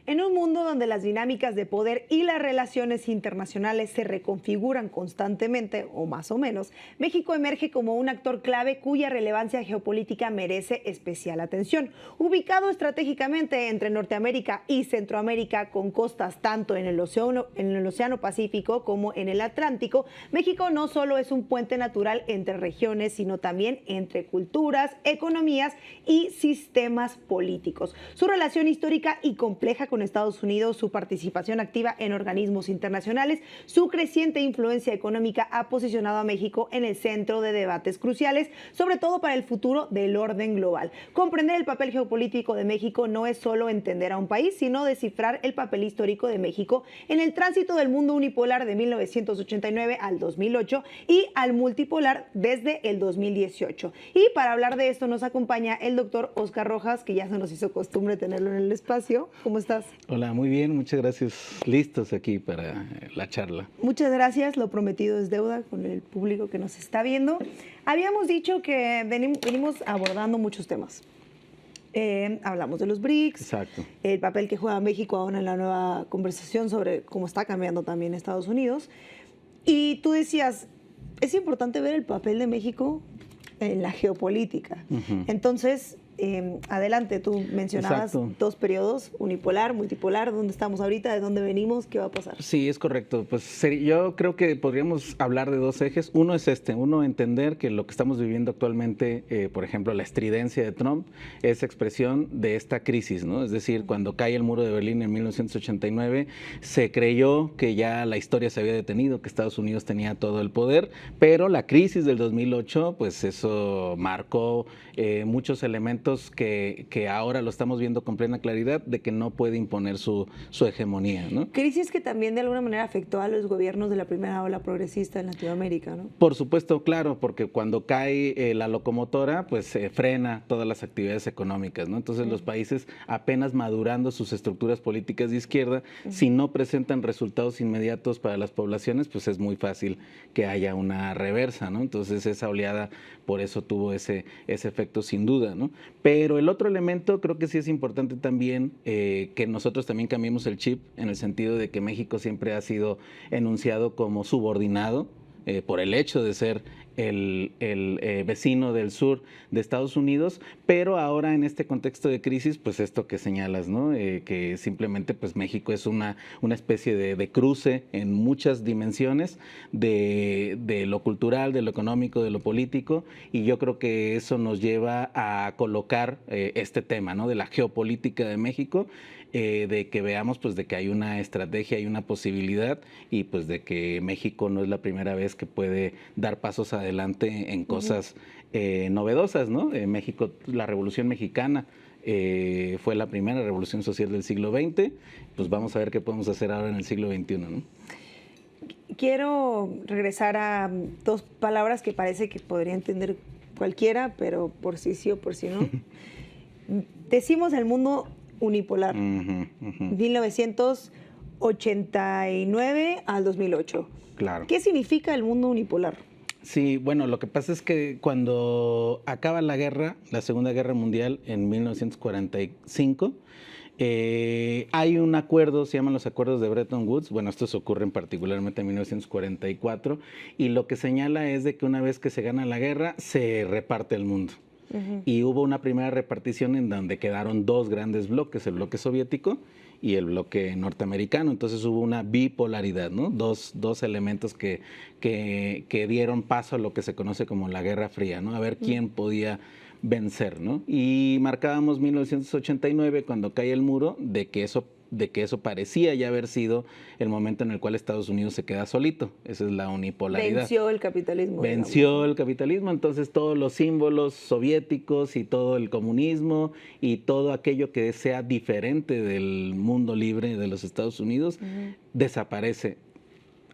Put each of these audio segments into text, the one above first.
En un mundo donde las dinámicas de poder y las relaciones internacionales se reconfiguran constantemente, o más o menos, México emerge como un actor clave cuya relevancia geopolítica merece especial atención. Ubicado estratégicamente entre Norteamérica y Centroamérica, con costas tanto en el Océano Pacífico como en el Atlántico, México no solo es un puente natural entre regiones, sino también entre culturas, economías y sistemas políticos. Su relación histórica y compleja con Estados Unidos, su participación activa en organismos internacionales, su creciente influencia económica ha posicionado a México en el centro de debates cruciales, sobre todo para el futuro del orden global. Comprender el papel geopolítico de México no es solo entender a un país, sino descifrar el papel histórico de México en el tránsito del mundo unipolar de 1989 al 2008 y al multipolar desde el 2018. Y para hablar de esto nos acompaña el doctor Oscar Rojas, que ya se nos hizo costumbre tenerlo en el espacio. ¿Cómo estás? Hola, muy bien, muchas gracias. Listos aquí para la charla. Muchas gracias, lo prometido es deuda con el público que nos está viendo. Habíamos dicho que venimos abordando muchos temas. Hablamos de los BRICS, exacto, el papel que juega México ahora en la nueva conversación sobre cómo está cambiando también Estados Unidos. Y tú decías, es importante ver el papel de México en la geopolítica. Entonces, adelante, tú mencionabas dos periodos, unipolar, multipolar, ¿dónde estamos ahorita? ¿De dónde venimos? ¿Qué va a pasar? Sí, es correcto. Pues yo creo que podríamos hablar de dos ejes. Uno es uno entender que lo que estamos viviendo actualmente, por ejemplo, la estridencia de Trump, es expresión de esta crisis, ¿no? Es decir, cuando cae el muro de Berlín en 1989, se creyó que ya la historia se había detenido, que Estados Unidos tenía todo el poder, pero la crisis del 2008, pues eso marcó muchos elementos que ahora lo estamos viendo con plena claridad de que no puede imponer su hegemonía, ¿no? Crisis que también de alguna manera afectó a los gobiernos de la primera ola progresista en Latinoamérica, ¿no? Por supuesto, claro, porque cuando cae la locomotora, pues se frena todas las actividades económicas, ¿no? Entonces los países apenas madurando sus estructuras políticas de izquierda, si no presentan resultados inmediatos para las poblaciones, pues es muy fácil que haya una reversa, ¿no? Entonces esa oleada por eso tuvo ese efecto sin duda, ¿no? Pero el otro elemento creo que sí es importante también que nosotros también cambiemos el chip en el sentido de que México siempre ha sido enunciado como subordinado por el hecho de ser el vecino del sur de Estados Unidos, pero ahora en este contexto de crisis, pues esto que señalas, ¿no? Que simplemente pues México es una especie de cruce en muchas dimensiones de lo cultural, de lo económico, de lo político, y yo creo que eso nos lleva a colocar este tema, ¿no? De la geopolítica de México, de que veamos pues de que hay una estrategia, hay una posibilidad y pues de que México no es la primera vez que puede dar pasos adelante en cosas novedosas, ¿no? México, la Revolución Mexicana fue la primera revolución social del siglo XX, pues vamos a ver qué podemos hacer ahora en el siglo XXI, ¿no? Quiero regresar a dos palabras que parece que podría entender cualquiera, pero por sí sí o por sí no. Decimos el mundo unipolar, 1989 al 2008. Claro. ¿Qué significa el mundo unipolar? Sí, bueno, lo que pasa es que cuando acaba la guerra, la Segunda Guerra Mundial en 1945, hay un acuerdo, se llaman los acuerdos de Bretton Woods, bueno, estos ocurren particularmente en 1944, y lo que señala es de que una vez que se gana la guerra, se reparte el mundo. Y hubo una primera repartición en donde quedaron dos grandes bloques, el bloque soviético y el bloque norteamericano. Entonces hubo una bipolaridad, ¿no? Dos elementos que dieron paso a lo que se conoce como la Guerra Fría, ¿no? A ver quién podía vencer, ¿no? Y marcábamos 1989 cuando cae el muro de que eso parecía ya haber sido el momento en el cual Estados Unidos se queda solito. Esa es la unipolaridad. Venció el capitalismo. Venció el capitalismo, entonces todos los símbolos soviéticos y todo el comunismo y todo aquello que sea diferente del mundo libre de los Estados Unidos desaparece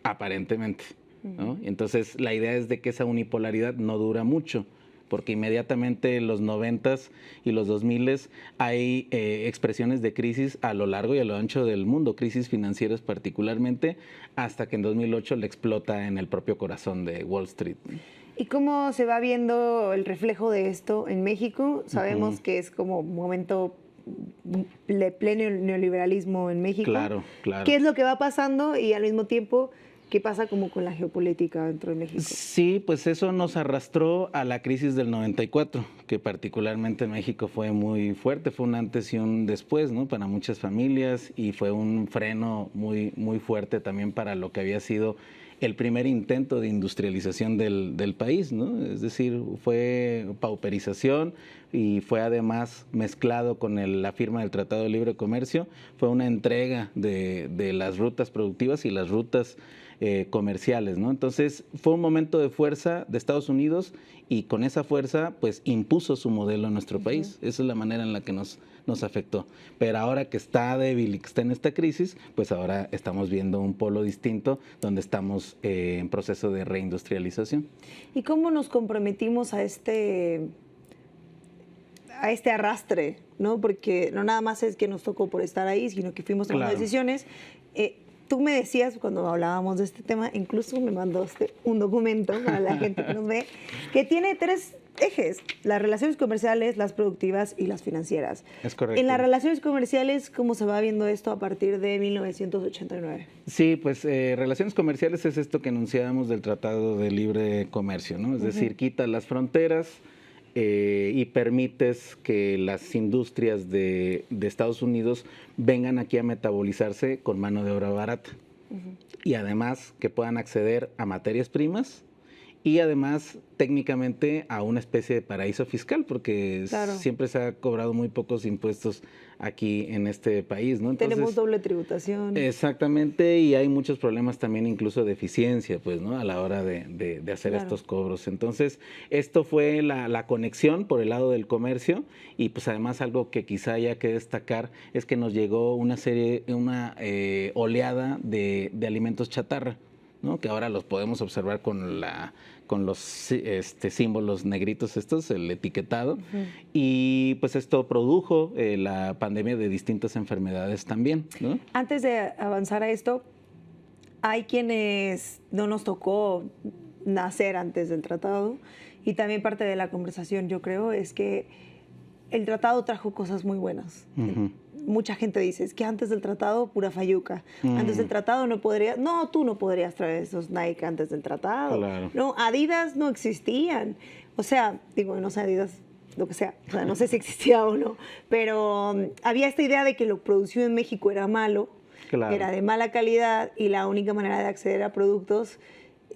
aparentemente, ¿no? Entonces la idea es de que esa unipolaridad no dura mucho, porque inmediatamente en los 90s y los 2000s hay expresiones de crisis a lo largo y a lo ancho del mundo, crisis financieras particularmente, hasta que en 2008 le explota en el propio corazón de Wall Street. ¿Y cómo se va viendo el reflejo de esto en México? Sabemos que es como un momento pleno neoliberalismo en México. Claro, claro. ¿Qué es lo que va pasando y al mismo tiempo qué pasa como con la geopolítica dentro de México? Sí, pues eso nos arrastró a la crisis del 94, que particularmente en México fue muy fuerte, fue un antes y un después, ¿no? Para muchas familias, y fue un freno muy, muy fuerte también para lo que había sido el primer intento de industrialización del país, ¿no? Es decir, fue pauperización y fue además mezclado con la firma del Tratado de Libre Comercio, fue una entrega de las rutas productivas y las rutas comerciales, ¿no? Entonces fue un momento de fuerza de Estados Unidos, y con esa fuerza pues impuso su modelo a nuestro país. Esa es la manera en la que nos afectó. Pero ahora que está débil y que está en esta crisis, pues ahora estamos viendo un polo distinto donde estamos en proceso de reindustrialización. ¿Y cómo nos comprometimos a este arrastre, ¿no? Porque no nada más es que nos tocó por estar ahí, sino que fuimos tomando decisiones. Tú me decías cuando hablábamos de este tema, incluso me mandaste un documento para la gente que nos ve, que tiene 3 ejes: las relaciones comerciales, las productivas y las financieras. Es correcto. En las relaciones comerciales, ¿cómo se va viendo esto a partir de 1989? Sí, pues relaciones comerciales es esto que enunciábamos del Tratado de Libre Comercio, ¿no? Es decir, quitas las fronteras y permites que las industrias de Estados Unidos vengan aquí a metabolizarse con mano de obra barata. Y además que puedan acceder a materias primas y además técnicamente a una especie de paraíso fiscal, porque siempre se ha cobrado muy pocos impuestos aquí en este país, ¿no? Entonces, tenemos doble tributación. Exactamente, y hay muchos problemas también incluso de eficiencia, pues, ¿no? A la hora de hacer estos cobros. Entonces, esto fue la conexión por el lado del comercio, y pues además algo que quizá haya que destacar es que nos llegó una oleada de alimentos chatarra, ¿no? Que ahora los podemos observar con los símbolos negritos estos, el etiquetado, y pues esto produjo la pandemia de distintas enfermedades también, ¿no? Antes de avanzar a esto, hay quienes no nos tocó nacer antes del tratado, y también parte de la conversación, yo creo, es que el tratado trajo cosas muy buenas. Mucha gente dice, es que antes del tratado, pura fayuca. Antes del tratado tú no podrías traer esos Nike antes del tratado. Claro. No, Adidas no existían. O sea, digo, no sé, Adidas, lo que sea, o sea, no sé si existía o no, pero había esta idea de que lo producido en México era malo, era de mala calidad, y la única manera de acceder a productos,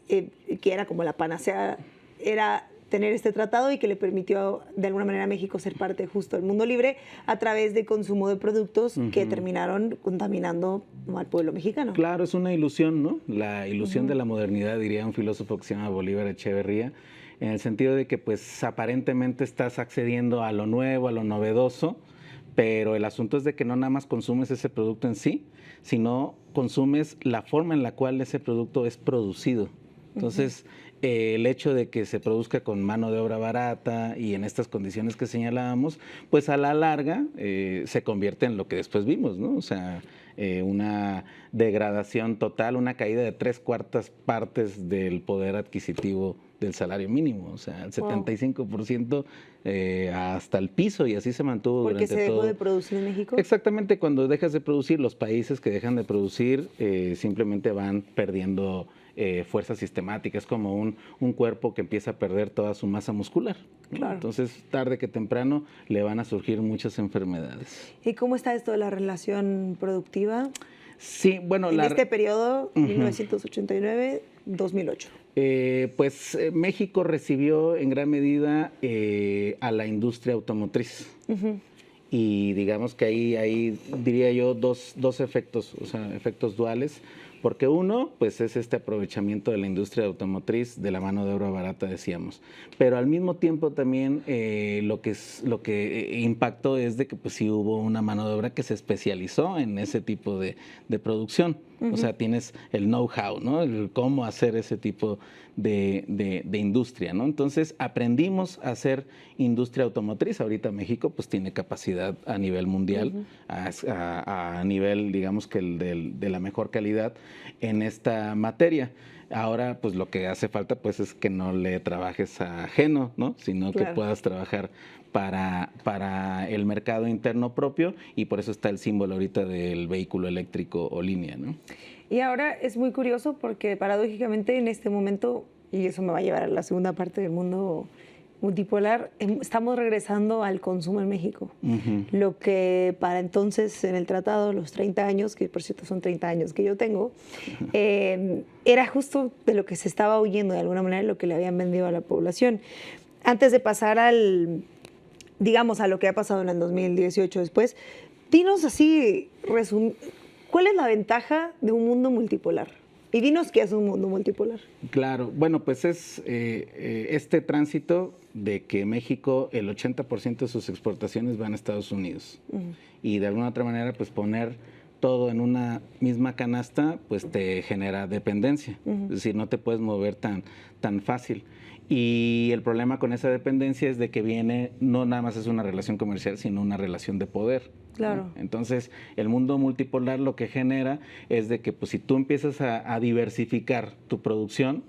que era como la panacea, era tener este tratado, y que le permitió de alguna manera a México ser parte justo del mundo libre a través de consumo de productos que terminaron contaminando al pueblo mexicano. Claro, es una ilusión, ¿no? La ilusión de la modernidad, diría un filósofo que se llama Bolívar Echeverría, en el sentido de que pues aparentemente estás accediendo a lo nuevo, a lo novedoso, pero el asunto es de que no nada más consumes ese producto en sí, sino consumes la forma en la cual ese producto es producido. Entonces, el hecho de que se produzca con mano de obra barata y en estas condiciones que señalábamos, pues a la larga se convierte en lo que después vimos, ¿no? O sea, una degradación total, una caída de 3/4 partes del poder adquisitivo del salario mínimo, o sea, el 75% hasta el piso, y así se mantuvo durante todo. ¿Porque se dejó de producir en México? Exactamente, cuando dejas de producir, los países que dejan de producir simplemente van perdiendo fuerza sistemática. Es como un cuerpo que empieza a perder toda su masa muscular, ¿no? Claro. Entonces, tarde que temprano le van a surgir muchas enfermedades. ¿Y cómo está esto de la relación productiva? Sí, bueno, en este periodo, 1989-2008. Pues México recibió en gran medida a la industria automotriz. Y digamos que ahí diría yo dos efectos, o sea, efectos duales. Porque uno, pues es este aprovechamiento de la industria automotriz de la mano de obra barata, decíamos. Pero al mismo tiempo también lo que impactó es de que pues sí hubo una mano de obra que se especializó en ese tipo de producción. O sea, tienes el know-how, ¿no? El cómo hacer ese tipo de industria, ¿no? Entonces aprendimos a hacer industria automotriz. Ahorita México pues tiene capacidad a nivel mundial, a nivel, digamos que de la mejor calidad en esta materia. Ahora, pues lo que hace falta pues es que no le trabajes a ajeno, ¿no? Sino que puedas trabajar para el mercado interno propio, y por eso está el símbolo ahorita del vehículo eléctrico o línea, ¿no? Y ahora es muy curioso porque paradójicamente en este momento, y eso me va a llevar a la segunda parte del mundo multipolar, estamos regresando al consumo en México. Lo que para entonces en el tratado, los 30 años, que por cierto son 30 años que yo tengo, era justo de lo que se estaba huyendo de alguna manera, lo que le habían vendido a la población. Antes de pasar digamos, a lo que ha pasado en el 2018 después, dinos así, ¿cuál es la ventaja de un mundo multipolar? Y dinos qué es un mundo multipolar. Claro, bueno, pues es este tránsito de que México, el 80% de sus exportaciones van a Estados Unidos. Y de alguna otra manera, pues poner todo en una misma canasta, pues te genera dependencia. Es decir, no te puedes mover tan fácil. Y el problema con esa dependencia es de que viene, no nada más es una relación comercial, sino una relación de poder. Claro. ¿No? Entonces, el mundo multipolar lo que genera es de que pues, si tú empiezas a diversificar tu producción,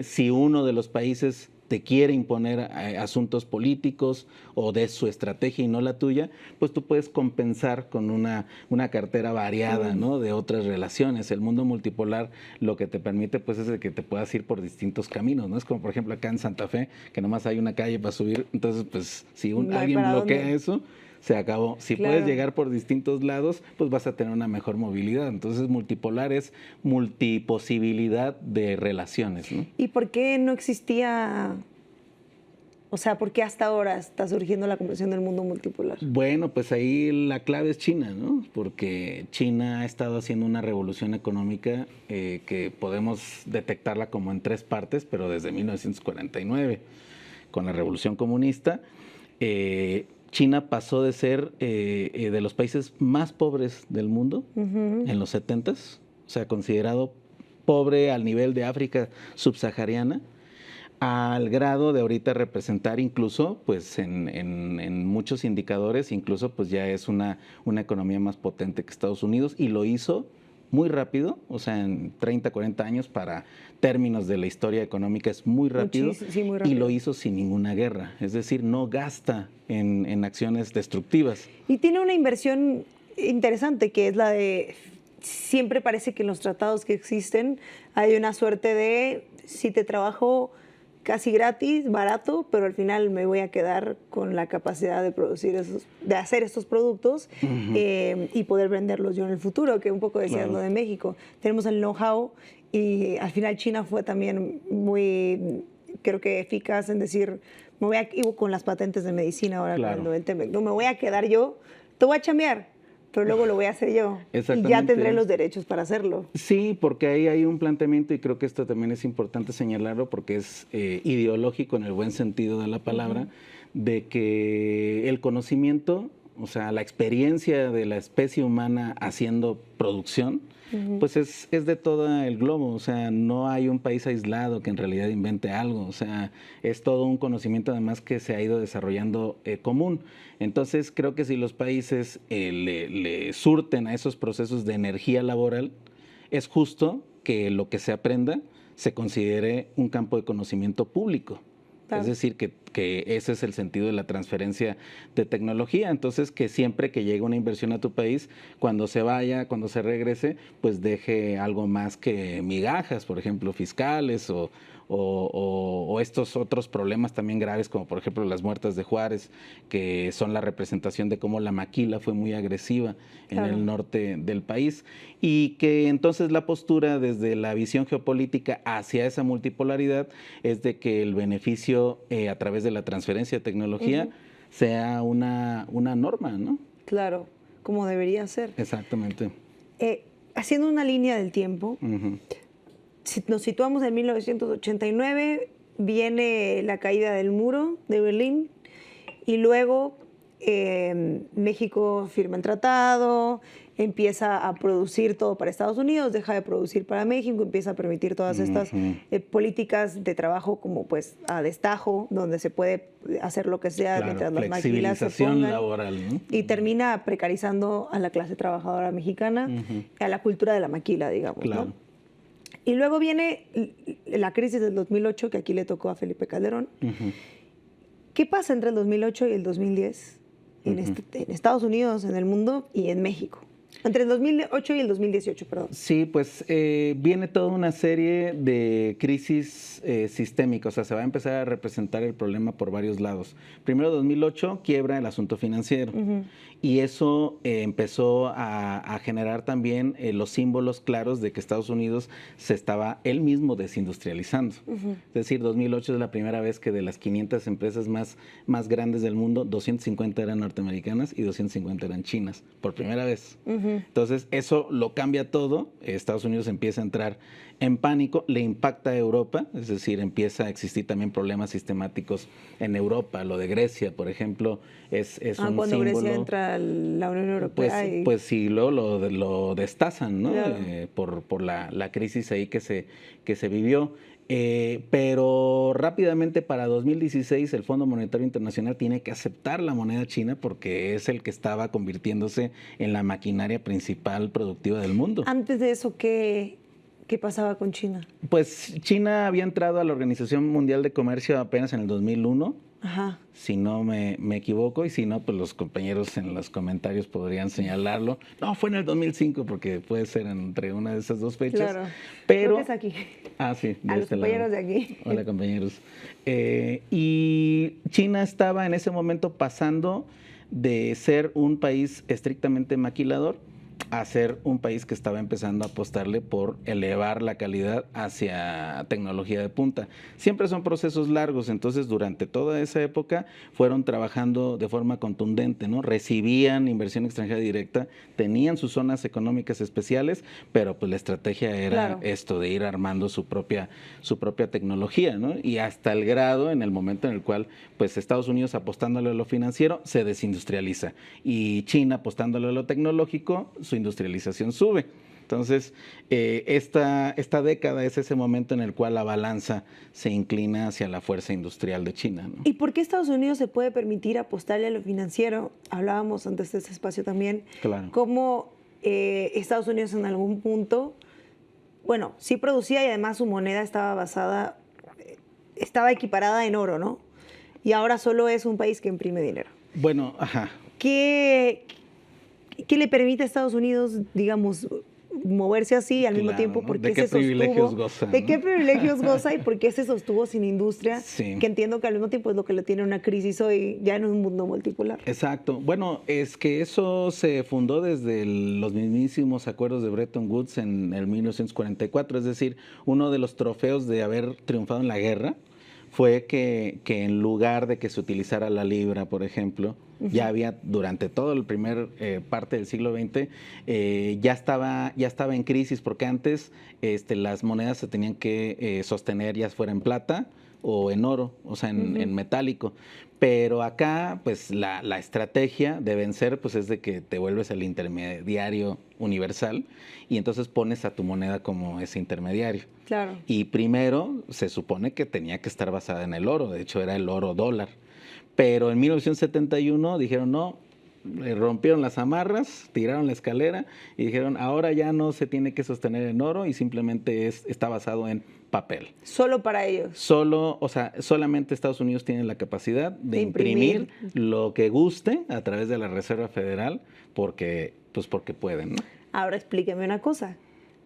si uno de los países te quiere imponer asuntos políticos o de su estrategia y no la tuya, pues tú puedes compensar con una cartera variada, ¿no? De otras relaciones. El mundo multipolar lo que te permite pues es de que te puedas ir por distintos caminos, ¿no? Es como por ejemplo acá en Santa Fe, que nomás hay una calle para subir, entonces pues si alguien bloquea eso, se acabó. Si puedes llegar por distintos lados, pues vas a tener una mejor movilidad. Entonces, multipolar es multiposibilidad de relaciones, ¿no? ¿Y por qué no existía, o sea, por qué hasta ahora está surgiendo la conversión del mundo multipolar? Bueno, pues ahí la clave es China, ¿no? Porque China ha estado haciendo una revolución económica que podemos detectarla como en 3 partes, pero desde 1949, con la revolución comunista, China pasó de ser de los países más pobres del mundo en los 70s, o sea, considerado pobre al nivel de África subsahariana, al grado de ahorita representar incluso, pues en muchos indicadores, incluso pues ya es una economía más potente que Estados Unidos, y lo hizo muy rápido, o sea, en 30, 40 años para términos de la historia económica es muy rápido, sí, muy rápido. Y lo hizo sin ninguna guerra, es decir, no gasta en acciones destructivas. Y tiene una inversión interesante que es la de, siempre parece que en los tratados que existen hay una suerte de, si te trabajo casi gratis, barato, pero al final me voy a quedar con la capacidad de producir de hacer estos productos y poder venderlos yo en el futuro, que un poco decías lo de México. Tenemos el know-how y al final China fue también muy, creo que eficaz en decir, con las patentes de medicina ahora, cuando el TEMEC, no me voy a quedar yo, te voy a chambear, pero luego lo voy a hacer yo y ya tendré los derechos para hacerlo. Sí, porque ahí hay un planteamiento, y creo que esto también es importante señalarlo porque es ideológico en el buen sentido de la palabra, de que el conocimiento, o sea, la experiencia de la especie humana haciendo producción, pues es de todo el globo, o sea, no hay un país aislado que en realidad invente algo, o sea, es todo un conocimiento además que se ha ido desarrollando común. Entonces, creo que si los países le surten a esos procesos de energía laboral, es justo que lo que se aprenda se considere un campo de conocimiento público. Claro. Es decir, que ese es el sentido de la transferencia de tecnología. Entonces, que siempre que llegue una inversión a tu país, cuando se vaya, cuando se regrese, pues deje algo más que migajas, por ejemplo, fiscales o estos otros problemas también graves, como por ejemplo las muertas de Juárez, que son la representación de cómo la maquila fue muy agresiva en el norte del país, y que entonces la postura desde la visión geopolítica hacia esa multipolaridad es de que el beneficio a través de la transferencia de tecnología sea una norma, ¿no? Claro, como debería ser. Exactamente. Haciendo una línea del tiempo, si nos situamos en 1989, viene la caída del muro de Berlín y luego México firma el tratado, empieza a producir todo para Estados Unidos, deja de producir para México, empieza a permitir todas estas políticas de trabajo como pues a destajo, donde se puede hacer lo que sea mientras las maquilas se pongan, laboral, ¿no? Y termina precarizando a la clase trabajadora mexicana, a la cultura de la maquila, digamos, ¿no? Y luego viene la crisis del 2008, que aquí le tocó a Felipe Calderón. ¿Qué pasa entre el 2008 y el 2010 en Estados Unidos, en el mundo y en México? Entre el 2008 y el 2018, perdón. Sí, pues viene toda una serie de crisis sistémicas, o sea, se va a empezar a representar el problema por varios lados. Primero, 2008, quiebra el asunto financiero, y eso empezó a generar también los símbolos claros de que Estados Unidos se estaba él mismo desindustrializando. Es decir, 2008 es la primera vez que de las 500 empresas más grandes del mundo, 250 eran norteamericanas y 250 eran chinas, por primera vez. Entonces, eso lo cambia todo. Estados Unidos empieza a entrar en pánico, le impacta a Europa, es decir, empieza a existir también problemas sistemáticos en Europa. Lo de Grecia, por ejemplo, es un cuando símbolo. Grecia entra a la Unión Europea. Pues sí, luego lo destazan, ¿no? Claro. Por la crisis ahí que se vivió. Pero rápidamente para 2016 el Fondo Monetario Internacional tiene que aceptar la moneda china porque es el que estaba convirtiéndose en la maquinaria principal productiva del mundo. Antes de eso, ¿qué pasaba con China? Pues China había entrado a la Organización Mundial de Comercio apenas en el 2001. Ajá. Si no me equivoco, y si no, pues los compañeros en los comentarios podrían señalarlo. No, fue en el 2005, porque puede ser entre una de esas dos fechas. Claro. Pero, creo que es aquí. Ah, sí. A los compañeros de aquí. Hola, compañeros. Y China estaba en ese momento pasando de ser un país estrictamente maquilador a ser un país que estaba empezando a apostarle por elevar la calidad hacia tecnología de punta. Siempre son procesos largos, entonces durante toda esa época fueron trabajando de forma contundente, ¿no? Recibían inversión extranjera directa, tenían sus zonas económicas especiales, pero pues la estrategia era esto de ir armando su propia tecnología, ¿no? Y hasta el grado en el momento en el cual pues Estados Unidos apostándole a lo financiero se desindustrializa y China apostándole a lo tecnológico, su industrialización sube. Entonces, esta década es ese momento en el cual la balanza se inclina hacia la fuerza industrial de China, ¿no? ¿Y por qué Estados Unidos se puede permitir apostarle a lo financiero? Hablábamos antes de este espacio también. Claro. Cómo Estados Unidos en algún punto, bueno, sí producía y además su moneda estaba equiparada en oro, ¿no? Y ahora solo es un país que imprime dinero. Bueno, ajá. ¿Qué le permite a Estados Unidos, digamos, moverse así al mismo tiempo? ¿No? Porque ¿De qué privilegios goza? ¿De qué privilegios goza y por qué se sostuvo sin industria? Sí. Que entiendo que al mismo tiempo es lo que le tiene una crisis hoy, ya en un mundo multipolar. Exacto. Bueno, es que eso se fundó desde los mismísimos acuerdos de Bretton Woods en el 1944, es decir, uno de los trofeos de haber triunfado en la guerra fue que en lugar de que se utilizara la libra, por ejemplo, ya había durante todo el primer parte del siglo XX, ya estaba en crisis, porque antes las monedas se tenían que sostener ya fuera en plata o en oro, o sea, en metálico. Pero acá, pues la estrategia de vencer, pues es de que te vuelves el intermediario universal y entonces pones a tu moneda como ese intermediario. Claro. Y primero se supone que tenía que estar basada en el oro, de hecho era el oro dólar. Pero en 1971 dijeron no, rompieron las amarras, tiraron la escalera y dijeron ahora ya no se tiene que sostener en oro y simplemente está basado en papel. Solo para ellos. Solamente Estados Unidos tiene la capacidad de imprimir lo que guste a través de la Reserva Federal porque pueden, ¿no? Ahora explíqueme una cosa.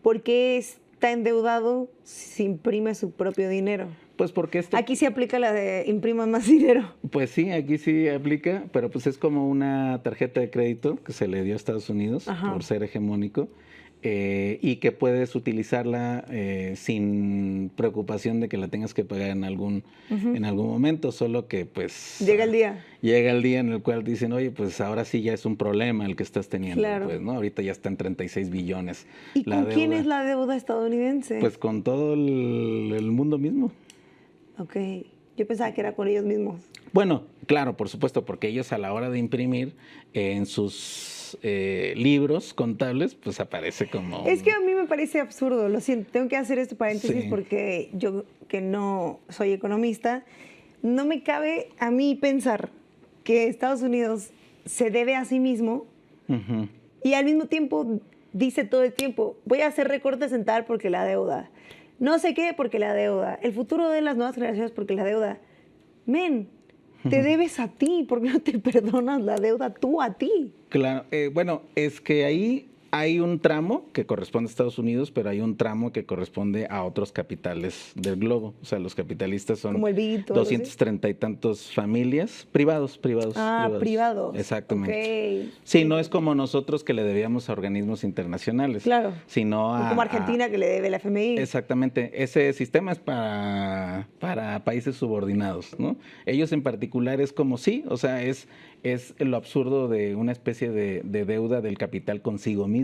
¿Por qué está endeudado si imprime su propio dinero? Pues porque aquí sí aplica la de imprima más dinero. Pues sí, aquí sí aplica, pero pues es como una tarjeta de crédito que se le dio a Estados Unidos por ser hegemónico y que puedes utilizarla sin preocupación de que la tengas que pagar en algún momento, solo que pues... Llega el día. Llega el día en el cual dicen, oye, pues ahora sí ya es un problema el que estás teniendo. Claro. Pues, ¿no? Ahorita ya está en 36 billones. ¿Y con quién es la deuda estadounidense? Pues con todo el mundo mismo. Ok, yo pensaba que era con ellos mismos. Bueno, claro, por supuesto, porque ellos a la hora de imprimir en sus libros contables, pues aparece como... Es que a mí me parece absurdo, lo siento, tengo que hacer este paréntesis porque yo, que no soy economista, no me cabe a mí pensar que Estados Unidos se debe a sí mismo y al mismo tiempo dice todo el tiempo, voy a hacer recortes en tal porque la deuda, no sé qué porque la deuda, el futuro de las nuevas generaciones porque la deuda. Men, te debes a ti, ¿por qué no te perdonas la deuda tú a ti? Claro, bueno, es que ahí hay un tramo que corresponde a Estados Unidos, pero hay un tramo que corresponde a otros capitales del globo. O sea, los capitalistas son Como el BID, 230 y tantos familias, privados. Privados. Exactamente. Okay. Sí, no es como nosotros que le debíamos a organismos internacionales. Claro. Sino o como Argentina que le debe la FMI. Exactamente. Ese sistema es para países subordinados, ¿no? Ellos en particular es como sí, o sea, es lo absurdo de una especie de deuda del capital consigo mismo.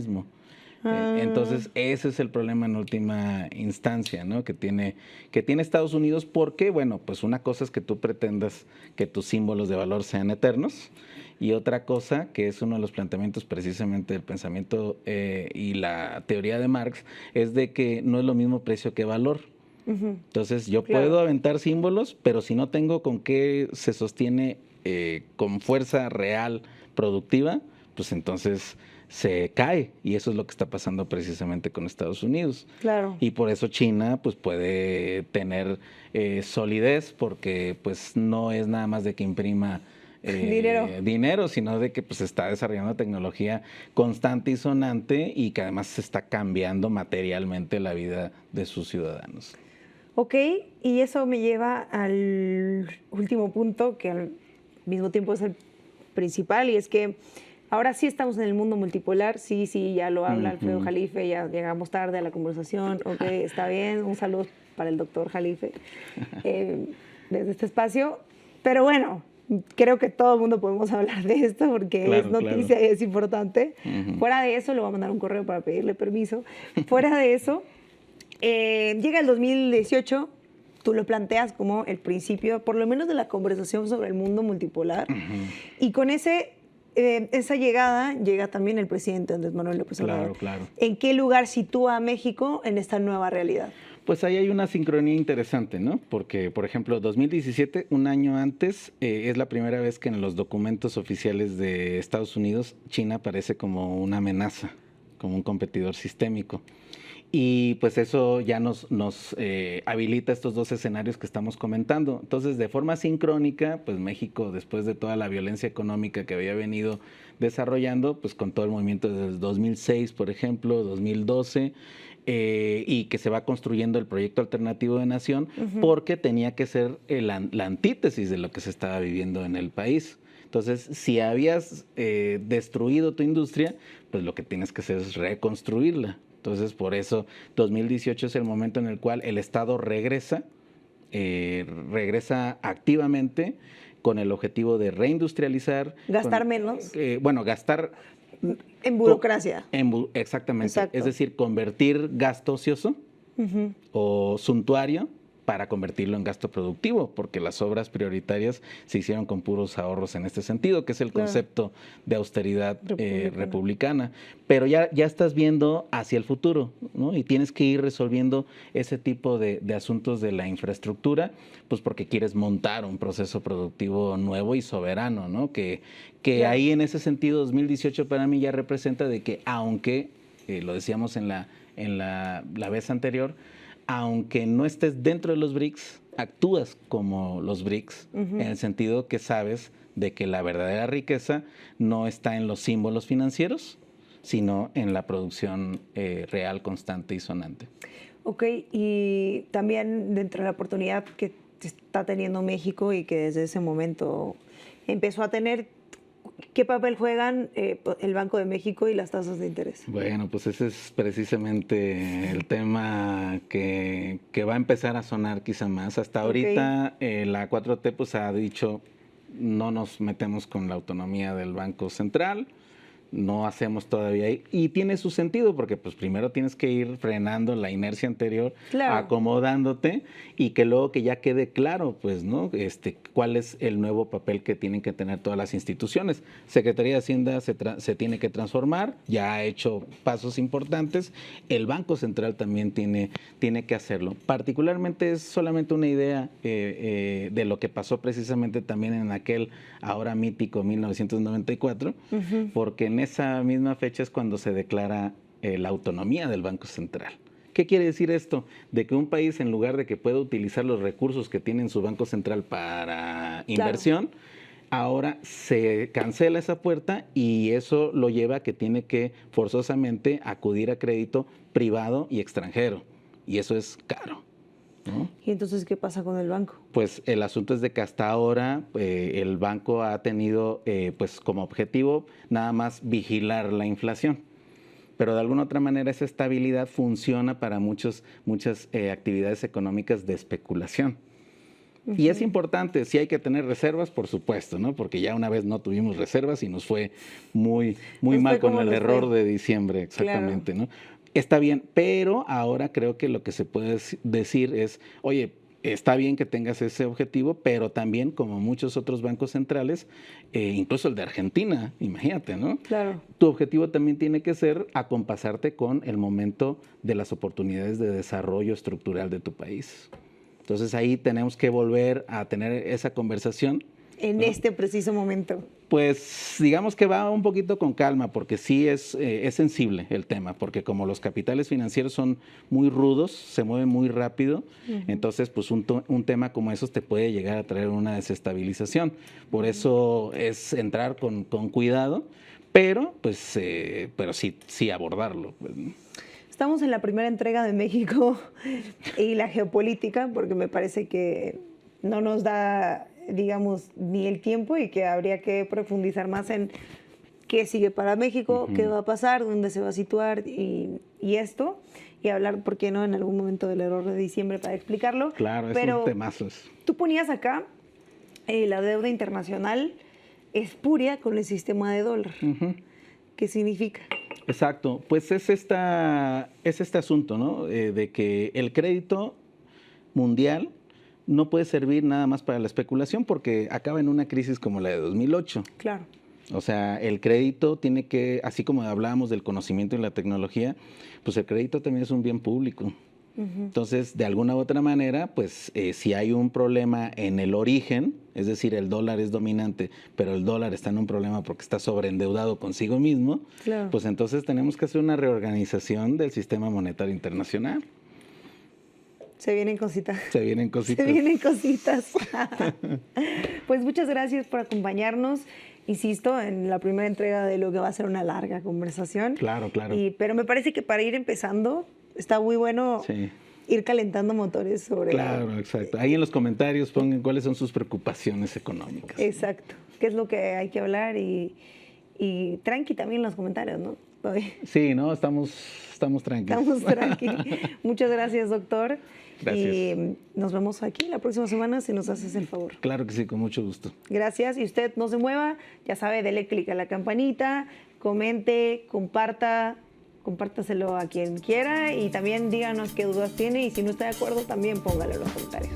Entonces, ese es el problema en última instancia, ¿no? que tiene Estados Unidos, porque, bueno, pues una cosa es que tú pretendas que tus símbolos de valor sean eternos, y otra cosa, que es uno de los planteamientos precisamente del pensamiento y la teoría de Marx, es de que no es lo mismo precio que valor. Entonces, yo puedo aventar símbolos, pero si no tengo con qué se sostiene con fuerza real productiva, pues entonces se cae, y eso es lo que está pasando precisamente con Estados Unidos. Claro. Y por eso China pues puede tener solidez, porque pues no es nada más de que imprima dinero, sino de que pues está desarrollando tecnología constante y sonante, y que además se está cambiando materialmente la vida de sus ciudadanos. Ok, y eso me lleva al último punto, que al mismo tiempo es el principal, y es que ahora sí estamos en el mundo multipolar, sí, ya lo habla Alfredo Jalife, ya llegamos tarde a la conversación, ok, está bien, un saludo para el doctor Jalife desde este espacio, pero bueno, creo que todo el mundo podemos hablar de esto porque es noticia y es importante. Fuera de eso, le voy a mandar un correo para pedirle permiso, fuera de eso, llega el 2018, tú lo planteas como el principio, por lo menos de la conversación sobre el mundo multipolar, y con esa llegada llega también el presidente Andrés Manuel López Obrador. Claro. ¿En qué lugar sitúa a México en esta nueva realidad? Pues ahí hay una sincronía interesante, ¿no? Porque, por ejemplo, 2017, un año antes, es la primera vez que en los documentos oficiales de Estados Unidos, China aparece como una amenaza, como un competidor sistémico. Y pues eso ya nos habilita estos dos escenarios que estamos comentando. Entonces, de forma sincrónica, pues México, después de toda la violencia económica que había venido desarrollando, pues con todo el movimiento desde el 2006, por ejemplo, 2012, y que se va construyendo el proyecto alternativo de nación, porque tenía que ser la antítesis de lo que se estaba viviendo en el país. Entonces, si habías destruido tu industria, pues lo que tienes que hacer es reconstruirla. Entonces, por eso 2018 es el momento en el cual el Estado regresa activamente con el objetivo de reindustrializar. Gastar menos. Gastar en burocracia. Exactamente. Exacto. Es decir, convertir gasto ocioso o suntuario para convertirlo en gasto productivo, porque las obras prioritarias se hicieron con puros ahorros en este sentido, que es el concepto de austeridad republicana. Pero ya estás viendo hacia el futuro, ¿no? Y tienes que ir resolviendo ese tipo de asuntos de la infraestructura, pues porque quieres montar un proceso productivo nuevo y soberano, ¿no? Que ahí en ese sentido 2018 para mí ya representa de que, aunque lo decíamos en la vez anterior, aunque no estés dentro de los BRICS, actúas como los BRICS, en el sentido que sabes de que la verdadera riqueza no está en los símbolos financieros, sino en la producción real, constante y sonante. Ok, y también dentro de la oportunidad que está teniendo México y que desde ese momento empezó a tener, ¿qué papel juegan el Banco de México y las tasas de interés? Bueno, pues ese es precisamente el tema que va a empezar a sonar quizá más. Hasta ahorita la 4T pues ha dicho, no nos metemos con la autonomía del Banco Central, no hacemos todavía ahí. Y tiene su sentido, porque pues primero tienes que ir frenando la inercia anterior, acomodándote, y que luego que ya quede claro, pues, ¿no? Cuál es el nuevo papel que tienen que tener todas las instituciones. Secretaría de Hacienda se tiene que transformar, ya ha hecho pasos importantes. El Banco Central también tiene que hacerlo. Particularmente es solamente una idea de lo que pasó precisamente también en aquel ahora mítico 1994, porque en esa misma fecha es cuando se declara la autonomía del Banco Central. ¿Qué quiere decir esto? De que un país, en lugar de que pueda utilizar los recursos que tiene en su Banco Central para inversión, ahora se cancela esa puerta y eso lo lleva a que tiene que forzosamente acudir a crédito privado y extranjero. Y eso es caro, ¿no? ¿Y entonces qué pasa con el banco? Pues el asunto es de que hasta ahora el banco ha tenido pues como objetivo nada más vigilar la inflación. Pero de alguna otra manera esa estabilidad funciona para muchas actividades económicas de especulación. Y es importante, sí hay que tener reservas, por supuesto, ¿no? Porque ya una vez no tuvimos reservas y nos fue muy mal con el error de diciembre, exactamente, claro, ¿no? Está bien, pero ahora creo que lo que se puede decir es, oye, está bien que tengas ese objetivo, pero también, como muchos otros bancos centrales, incluso el de Argentina, imagínate, ¿no? Claro. Tu objetivo también tiene que ser acompasarte con el momento de las oportunidades de desarrollo estructural de tu país. Entonces ahí tenemos que volver a tener esa conversación. En este preciso momento. Pues digamos que va un poquito con calma, porque sí es sensible el tema, porque como los capitales financieros son muy rudos, se mueven muy rápido, entonces pues un tema como esos te puede llegar a traer una desestabilización. Por eso es entrar con cuidado, pero pues pero sí abordarlo. Pues. Estamos en la primera entrega de México y la geopolítica, porque me parece que no nos da, digamos, ni el tiempo y que habría que profundizar más en qué sigue para México, qué va a pasar, dónde se va a situar y esto, y hablar, ¿por qué no?, en algún momento del error de diciembre para explicarlo. Claro, es un temazo. Tú ponías acá la deuda internacional espuria con el sistema de dólar. ¿Qué significa? Exacto, pues es este asunto, ¿no? De que el crédito mundial no puede servir nada más para la especulación porque acaba en una crisis como la de 2008. Claro. O sea, el crédito tiene que, así como hablábamos del conocimiento y la tecnología, pues el crédito también es un bien público. Entonces, de alguna u otra manera, pues si hay un problema en el origen, es decir, el dólar es dominante, pero el dólar está en un problema porque está sobreendeudado consigo mismo, claro, pues entonces tenemos que hacer una reorganización del sistema monetario internacional. Se vienen cositas. Se vienen cositas. Se vienen cositas. Pues muchas gracias por acompañarnos. Insisto, en la primera entrega de lo que va a ser una larga conversación. Claro, claro. Pero me parece que para ir empezando está muy bueno ir calentando motores sobre... Claro, exacto. Ahí en los comentarios pongan cuáles son sus preocupaciones económicas. Exacto. ¿Qué es lo que hay que hablar? Y tranqui también en los comentarios, ¿no? Sí, ¿no? Estamos tranquilos. Estamos tranqui. Muchas gracias, doctor. Gracias. Y nos vemos aquí la próxima semana si nos haces el favor. Claro que sí, con mucho gusto. Gracias. Y usted no se mueva, ya sabe, dele clic a la campanita, comente, compártaselo a quien quiera y también díganos qué dudas tiene y si no está de acuerdo también póngalo en los comentarios.